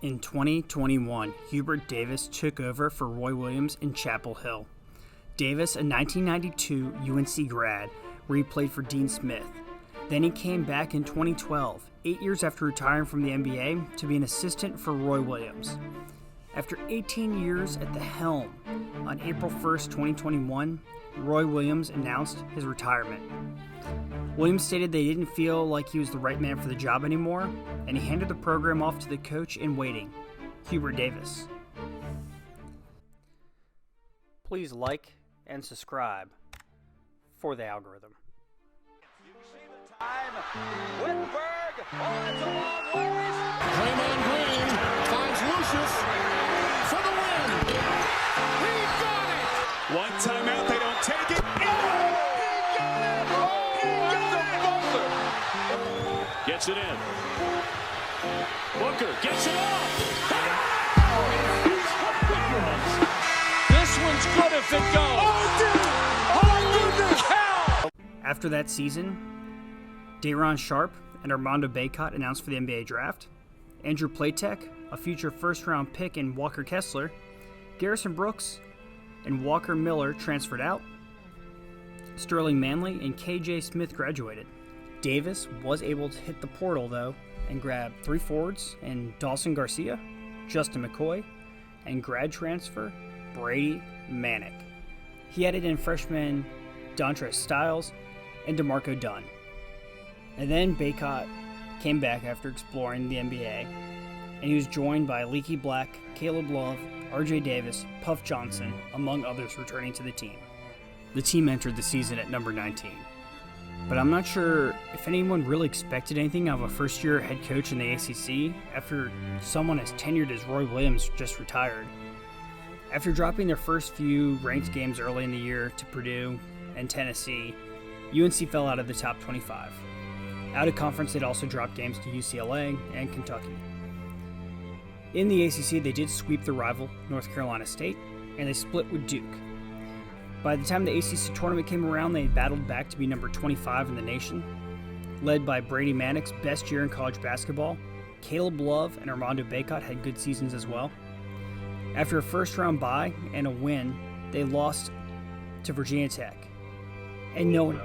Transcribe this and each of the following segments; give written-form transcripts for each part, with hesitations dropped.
In 2021, Hubert Davis took over for Roy Williams in Chapel Hill. Davis, a 1992 UNC grad, where he played for Dean Smith. Then he came back in 2012, 8 years after retiring from the NBA, to be an assistant for Roy Williams. After 18 years at the helm, on April 1st, 2021, Roy Williams announced his retirement. Williams stated they didn't feel like he was the right man for the job anymore, and he handed the program off to the coach in waiting, Hubert Davis. Please like and subscribe for the algorithm. You see the time. Whitberg. Oh, it's a long ways. Draymond Green finds Lucius for the win. He got it. One timeout, they don't take it. Gets it in. Booker gets it off. This one's good if it goes. Holy cow! After that season, Day'Ron Sharpe and Armando Bacot announced for the NBA draft. Andrew Platek, a future first-round pick, and Walker Kessler, Garrison Brooks, and Walker Miller transferred out. Sterling Manley and KJ Smith graduated. Davis was able to hit the portal, though, and grab 3 forwards and Dawson Garcia, Justin McCoy, and grad transfer Brady Manick. He added in freshmen Dontrez Styles and DeMarco Dunn. And then Bacot came back after exploring the NBA, and he was joined by Leaky Black, Caleb Love, RJ Davis, Puff Johnson, among others returning to the team. The team entered the season at number 19. But I'm not sure if anyone really expected anything out of a first-year head coach in the ACC after someone as tenured as Roy Williams just retired. After dropping their first few ranked games early in the year to Purdue and Tennessee, UNC fell out of the top 25. Out of conference, they'd also dropped games to UCLA and Kentucky. In the ACC, they did sweep the rival North Carolina State, and they split with Duke. By the time the ACC tournament came around, they battled back to be number 25 in the nation. Led by Brady Manick's best year in college basketball, Caleb Love and Armando Bacot had good seasons as well. After a first-round bye and a win, they lost to Virginia Tech. And no one...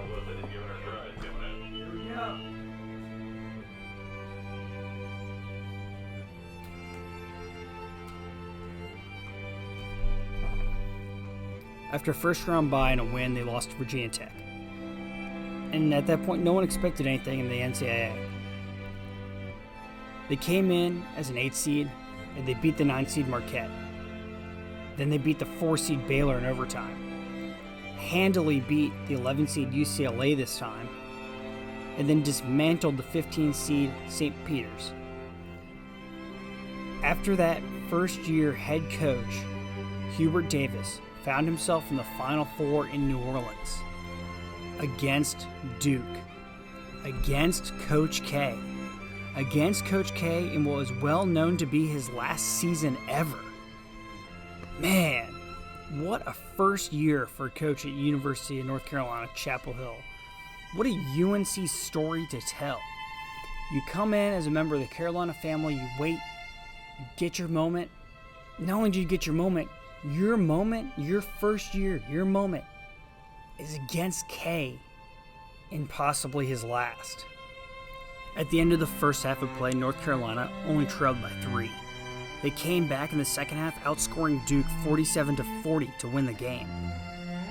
After a first-round bye and a win, they lost to Virginia Tech. And at that point, no one expected anything in the NCAA. They came in as an 8 seed, and they beat the 9 seed Marquette. Then they beat the 4 seed Baylor in overtime. Handily beat the 11 seed UCLA this time, and then dismantled the 15 seed St. Peter's. After that first-year head coach, Hubert Davis found himself in the Final Four in New Orleans against Duke, against Coach K, in what was well known to be his last season ever. Man, what a first year for a coach at University of North Carolina, Chapel Hill. What a UNC story to tell. You come in as a member of the Carolina family, you wait, you get your moment. Not only do you get your moment, your first year, your moment is against K and possibly his last. At the end of the first half of play, North Carolina only trailed by 3. They came back in the second half, outscoring Duke 47-40 to win the game.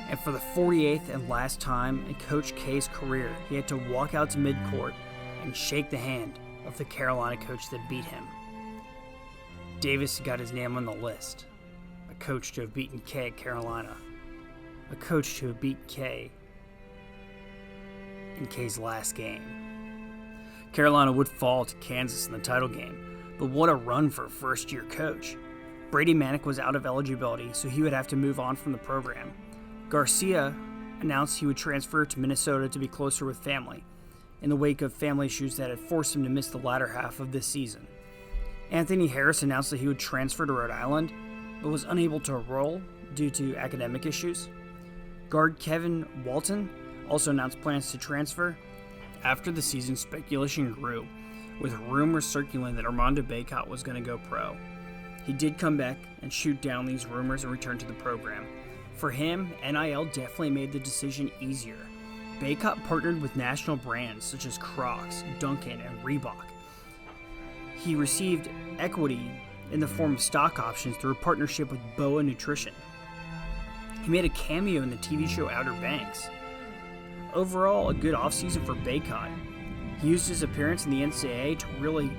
And for the 48th and last time in Coach K's career, he had to walk out to midcourt and shake the hand of the Carolina coach that beat him. Davis got his name on the list. A coach to have beaten K at Carolina. A coach to have beat K in K's last game. Carolina would fall to Kansas in the title game, but what a run for a first-year coach. Brady Manick was out of eligibility, so he would have to move on from the program. Garcia announced he would transfer to Minnesota to be closer with family, in the wake of family issues that had forced him to miss the latter half of this season. Anthony Harris announced that he would transfer to Rhode Island, but was unable to enroll due to academic issues. Guard Kevin Walton also announced plans to transfer. After the season, speculation grew with rumors circulating that Armando Bacot was going to go pro. He did come back and shoot down these rumors and return to the program. For him, NIL definitely made the decision easier. Bacot partnered with national brands such as Crocs, Dunkin', and Reebok. He received equity in the form of stock options through a partnership with BOA Nutrition. He made a cameo in the TV show Outer Banks. Overall, a good offseason for Bacot. He used his appearance in the NCAA to really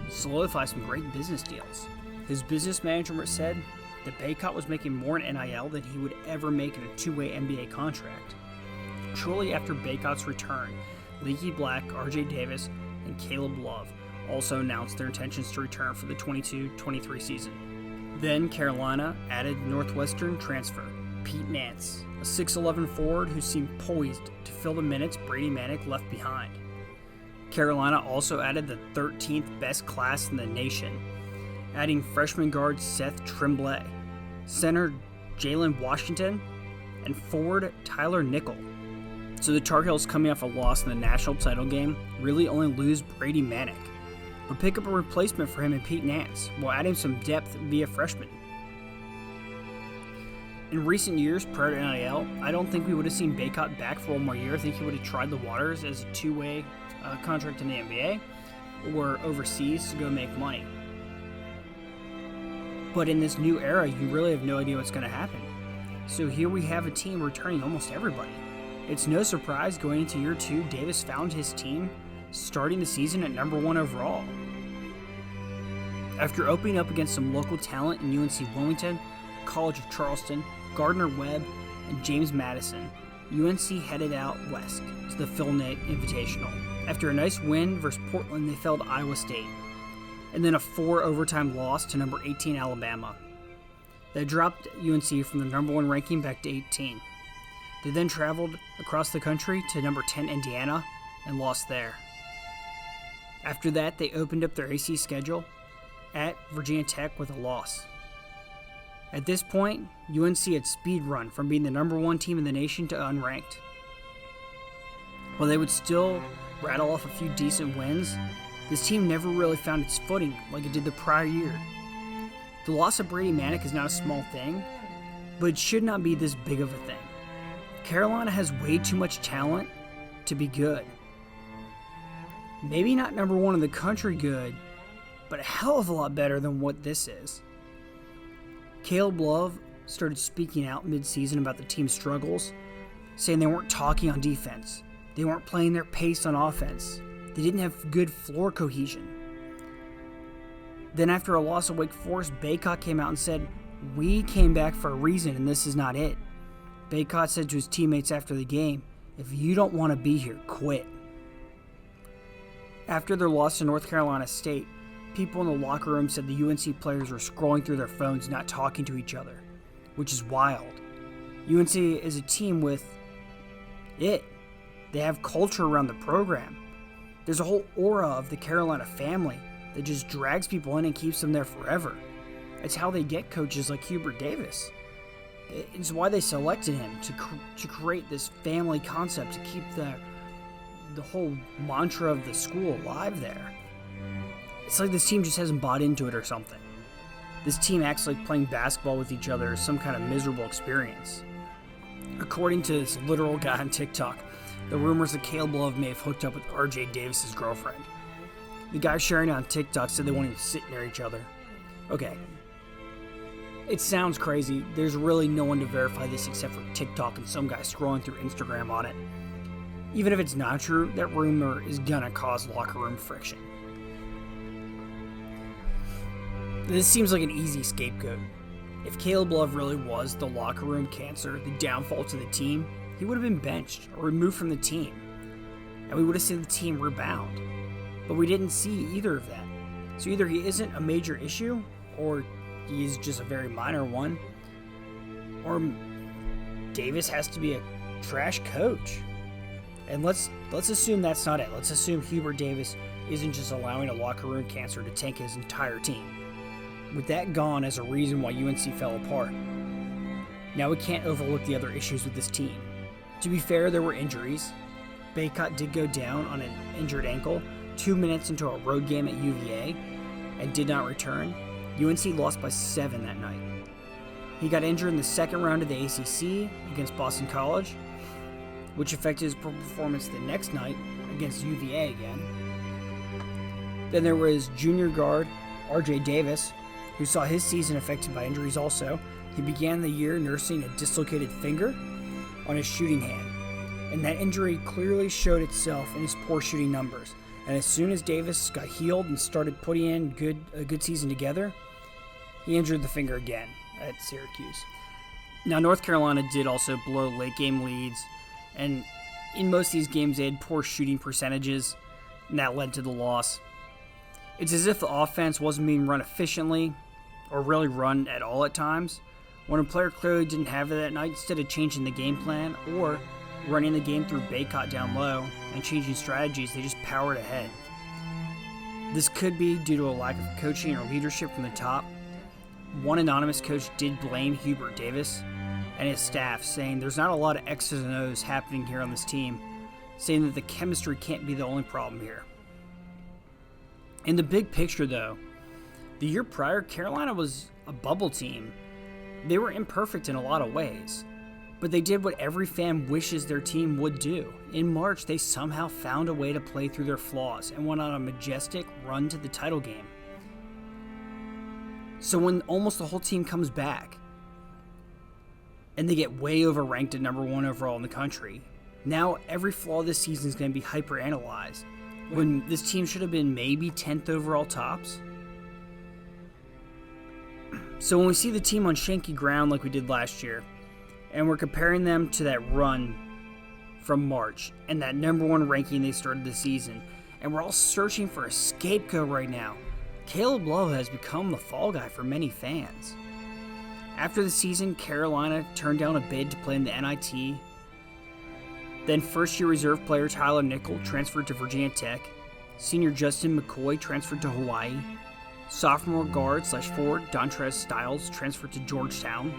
solidify some great business deals. His business manager said that Bacot was making more in NIL than he would ever make in a two-way NBA contract. Shortly after Bacot's return, Leaky Black, RJ Davis, and Caleb Love also announced their intentions to return for the 22-23 season. Then Carolina added Northwestern transfer Pete Nance, a 6'11 forward who seemed poised to fill the minutes Brady Manek left behind. Carolina also added the 13th best class in the nation, adding freshman guard Seth Tremblay, center Jae'lyn Washington, and forward Tyler Nickel. So the Tar Heels, coming off a loss in the national title game, really only lose Brady Manek, but pick up a replacement for him in Pete Nance, while adding some depth via freshmen. In recent years, prior to NIL, I don't think we would have seen Bacot back for one more year. I think he would have tried the waters as a two-way contract in the NBA or overseas to go make money. But in this new era, you really have no idea what's going to happen. So here we have a team returning almost everybody. It's no surprise going into year 2, Davis found his team starting the season at number 1 overall. After opening up against some local talent in UNC Wilmington, College of Charleston, Gardner-Webb, and James Madison, UNC headed out west to the Phil Knight Invitational. After a nice win versus Portland, they fell to Iowa State, and then a 4-overtime loss to number 18 Alabama. That dropped UNC from the number 1 ranking back to 18. They then traveled across the country to number 10 Indiana and lost there. After that, they opened up their AC schedule at Virginia Tech with a loss. At this point, UNC had speed run from being the number 1 team in the nation to unranked. While they would still rattle off a few decent wins, this team never really found its footing like it did the prior year. The loss of Brady Manek is not a small thing, but it should not be this big of a thing. Carolina has way too much talent to be good. Maybe not number 1 in the country good, but a hell of a lot better than what this is. Caleb Love started speaking out mid-season about the team's struggles, saying they weren't talking on defense, they weren't playing their pace on offense, they didn't have good floor cohesion. Then after a loss of Wake Forest, Bacot came out and said, "We came back for a reason and this is not it." Bacot said to his teammates after the game, "If you don't want to be here, quit." After their loss to North Carolina State, people in the locker room said the UNC players were scrolling through their phones, not talking to each other, which is wild. UNC is a team with it. They have culture around the program. There's a whole aura of the Carolina family that just drags people in and keeps them there forever. It's how they get coaches like Hubert Davis. It's why they selected him, to create this family concept, to keep the whole mantra of the school alive there. It's like this team just hasn't bought into it or something. This team acts like playing basketball with each other is some kind of miserable experience. According to this literal guy on TikTok, the rumors that Caleb Love may have hooked up with RJ Davis' girlfriend. The guy sharing it on TikTok said they won't even sit near each other. Okay. It sounds crazy. There's really no one to verify this except for TikTok and some guy scrolling through Instagram on it. Even if it's not true, that rumor is gonna cause locker room friction. This seems like an easy scapegoat. If Caleb Love really was the locker room cancer, the downfall to the team, he would have been benched or removed from the team, and we would have seen the team rebound. But we didn't see either of that. So either he isn't a major issue, or he is just a very minor one, or Davis has to be a trash coach. And let's assume that's not it. Let's assume Hubert Davis isn't just allowing a locker room cancer to tank his entire team. With that gone as a reason why UNC fell apart, now we can't overlook the other issues with this team. To be fair, there were injuries. Bacot did go down on an injured ankle, 2 minutes into a road game at UVA and did not return, UNC lost by 7 that night. He got injured in the second round of the ACC against Boston College, which affected his performance the next night against UVA again. Then there was junior guard RJ Davis, who saw his season affected by injuries also. He began the year nursing a dislocated finger on his shooting hand, and that injury clearly showed itself in his poor shooting numbers. And as soon as Davis got healed and started putting in a good season together, he injured the finger again at Syracuse. Now, North Carolina did also blow late game leads, and in most of these games they had poor shooting percentages, and that led to the loss. It's as if the offense wasn't being run efficiently, or really run at all at times, when a player clearly didn't have it that night. Instead of changing the game plan or running the game through Baycott down low and changing strategies, they just powered ahead. This could be due to a lack of coaching or leadership from the top. One anonymous coach did blame Hubert Davis and his staff, saying there's not a lot of X's and O's happening here on this team, saying that the chemistry can't be the only problem here. In the big picture, though, the year prior, Carolina was a bubble team. They were imperfect in a lot of ways, but they did what every fan wishes their team would do. In March, they somehow found a way to play through their flaws and went on a majestic run to the title game. So when almost the whole team comes back and they get way overranked at number 1 overall in the country, now every flaw this season is going to be hyper-analyzed, when this team should have been maybe 10th overall tops. So when we see the team on shaky ground like we did last year, and we're comparing them to that run from March and that number 1 ranking they started the season, and we're all searching for a scapegoat right now, Caleb Love has become the fall guy for many fans. After the season, Carolina turned down a bid to play in the NIT. Then first-year reserve player Tyler Nickel transferred to Virginia Tech. Senior Justin McCoy transferred to Hawaii. Sophomore guard/forward Dontrez Styles transferred to Georgetown.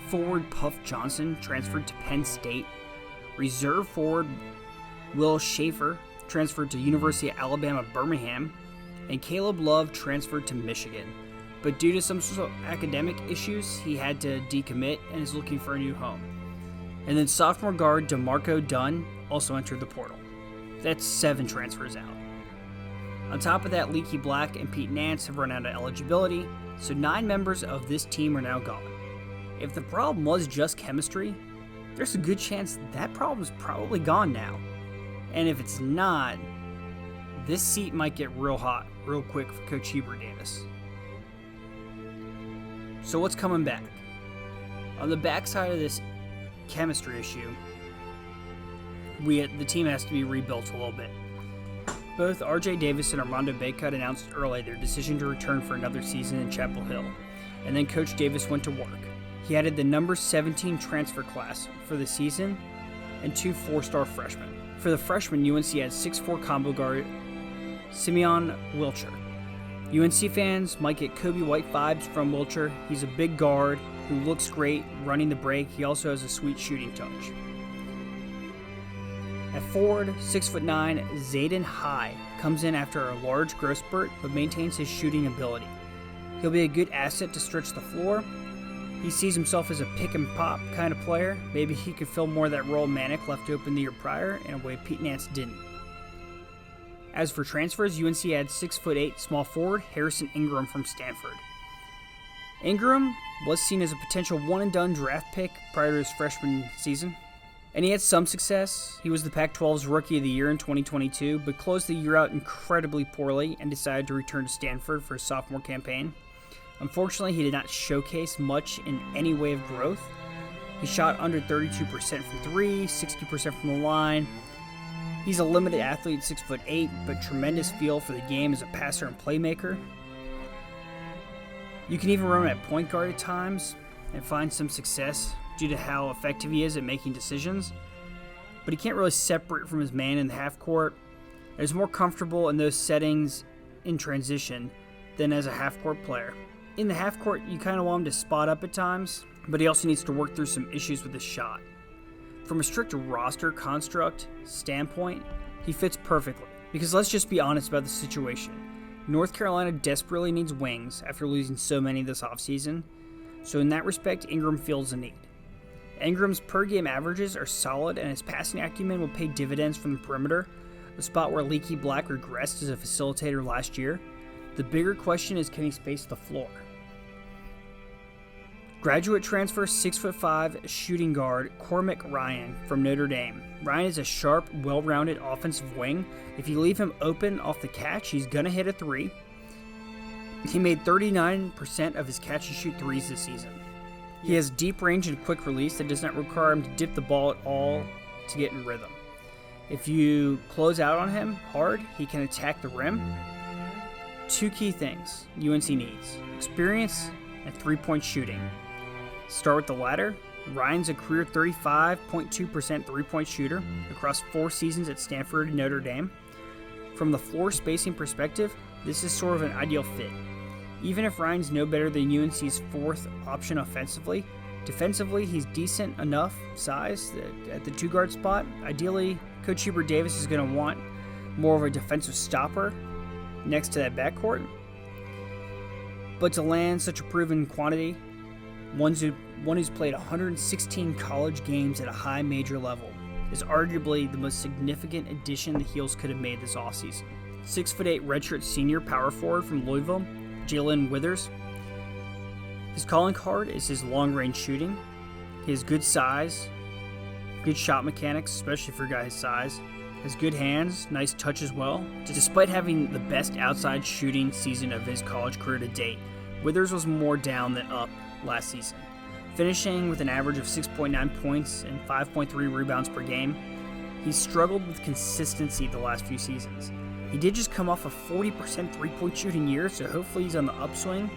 Forward Puff Johnson transferred to Penn State. Reserve forward Will Schaefer transferred to University of Alabama Birmingham. And Caleb Love transferred to Michigan. But due to some sort of academic issues, he had to decommit and is looking for a new home. And then sophomore guard DeMarco Dunn also entered the portal. That's 7 transfers out. On top of that, Leaky Black and Pete Nance have run out of eligibility, so 9 members of this team are now gone. If the problem was just chemistry, there's a good chance that problem's probably gone now. And if it's not, this seat might get real hot real quick for Coach Hubert Davis. So what's coming back? On the backside of this chemistry issue, the team has to be rebuilt a little bit. Both RJ Davis and Armando Baycott announced early their decision to return for another season in Chapel Hill, and then Coach Davis went to work. He added the number 17 transfer class for the season and 2 4-star freshmen. For the freshmen, UNC had 6'4" combo guard Simeon Wilcher. UNC fans might get Kobe White vibes from Wilcher. He's a big guard who looks great running the break. He also has a sweet shooting touch. At forward, 6'9", Zayden High comes in after a large growth spurt but maintains his shooting ability. He'll be a good asset to stretch the floor. He sees himself as a pick and pop kind of player. Maybe he could fill more of that role Manic left open the year prior in a way Pete Nance didn't. As for transfers, UNC had 6'8" small forward Harrison Ingram from Stanford. Ingram was seen as a potential one-and-done draft pick prior to his freshman season, and he had some success. He was the Pac-12's Rookie of the Year in 2022, but closed the year out incredibly poorly and decided to return to Stanford for his sophomore campaign. Unfortunately, he did not showcase much in any way of growth. He shot under 32% from 3, 60% from the line. He's a limited athlete, 6'8", but tremendous feel for the game as a passer and playmaker. You can even run him at point guard at times and find some success due to how effective he is at making decisions, but he can't really separate from his man in the half court. He's more comfortable in those settings in transition than as a half court player. In the half court, you kind of want him to spot up at times, but he also needs to work through some issues with his shot. From a strict roster construct standpoint, he fits perfectly. Because let's just be honest about the situation. North Carolina desperately needs wings after losing so many this offseason, so in that respect, Ingram feels the need. Ingram's per-game averages are solid, and his passing acumen will pay dividends from the perimeter, a spot where Leaky Black regressed as a facilitator last year. The bigger question is, can he space the floor? Graduate transfer 6'5" shooting guard Cormac Ryan from Notre Dame. Ryan is a sharp, well-rounded offensive wing. If you leave him open off the catch, he's going to hit a three. He made 39% of his catch-and-shoot threes this season. He has deep range and quick release that does not require him to dip the ball at all to get in rhythm. If you close out on him hard, he can attack the rim. Two key things UNC needs: experience and three-point shooting. Start with the latter. Ryan's a career 35.2% three-point shooter across 4 seasons at Stanford and Notre Dame. From the floor spacing perspective, this is sort of an ideal fit. Even if Ryan's no better than UNC's 4th option offensively, defensively he's decent enough size at the 2-guard spot. Ideally, Coach Hubert Davis is going to want more of a defensive stopper next to that backcourt. But to land such a proven quantity, one who's played 116 college games at a high major level, is arguably the most significant addition the Heels could have made this offseason. 6'8" redshirt senior power forward from Louisville, Jae'lyn Withers. His calling card is his long-range shooting. He has good size, good shot mechanics, especially for a guy his size. Has good hands, nice touch as well. Despite having the best outside shooting season of his college career to date, Withers was more down than up last season, finishing with an average of 6.9 points and 5.3 rebounds per game. He's struggled with consistency the last few seasons. He did just come off a 40% three-point shooting year, so hopefully he's on the upswing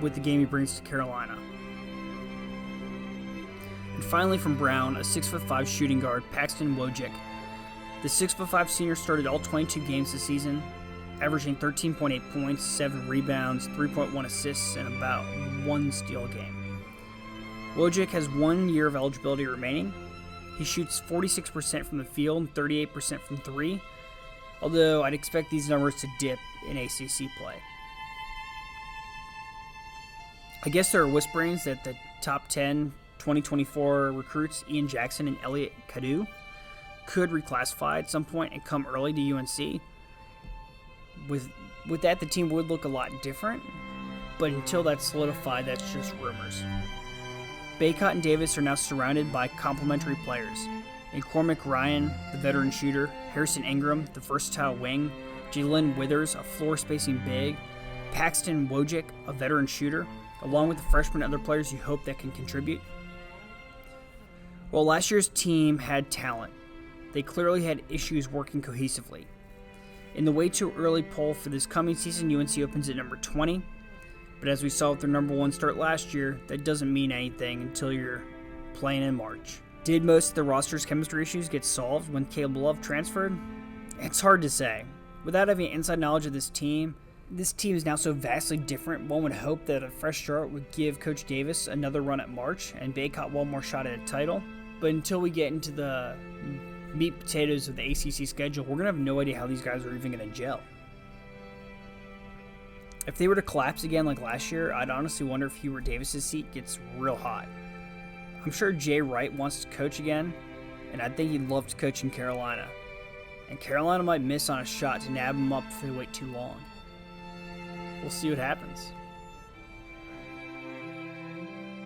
with the game he brings to Carolina. And finally from Brown, a 6'5" shooting guard, Paxton Wojcik. The 6'5" senior started all 22 games this season, averaging 13.8 points, 7 rebounds, 3.1 assists, and about 1 steal a game. Wojcik has 1 year of eligibility remaining. He shoots 46% from the field and 38% from 3, although I'd expect these numbers to dip in ACC play. I guess there are whisperings that the top 10 2024 recruits, Ian Jackson and Elliot Cadeau, could reclassify at some point and come early to UNC. With that, the team would look a lot different, but until that's solidified, that's just rumors. Bacot and Davis are now surrounded by complementary players. In Cormac Ryan, the veteran shooter, Harrison Ingram, the versatile wing, Jae'lyn Withers, a floor-spacing big, Paxton Wojcik, a veteran shooter, along with the freshmen and other players you hope that can contribute. While last year's team had talent, they clearly had issues working cohesively. In the way too early poll for this coming season, UNC opens at number 20, but as we saw with their number 1 start last year, that doesn't mean anything until you're playing in March. Did most of the roster's chemistry issues get solved when Caleb Love transferred? It's hard to say. Without having inside knowledge of this team is now so vastly different, one would hope that a fresh start would give Coach Davis another run at March and Bacot one more shot at a title. But until we get into the meat and potatoes of the ACC schedule, we're going to have no idea how these guys are even going to gel. If they were to collapse again like last year, I'd honestly wonder if Hubert Davis' seat gets real hot. I'm sure Jay Wright wants to coach again, and I think he'd love to coach in Carolina. And Carolina might miss on a shot to nab him up if they wait too long. We'll see what happens.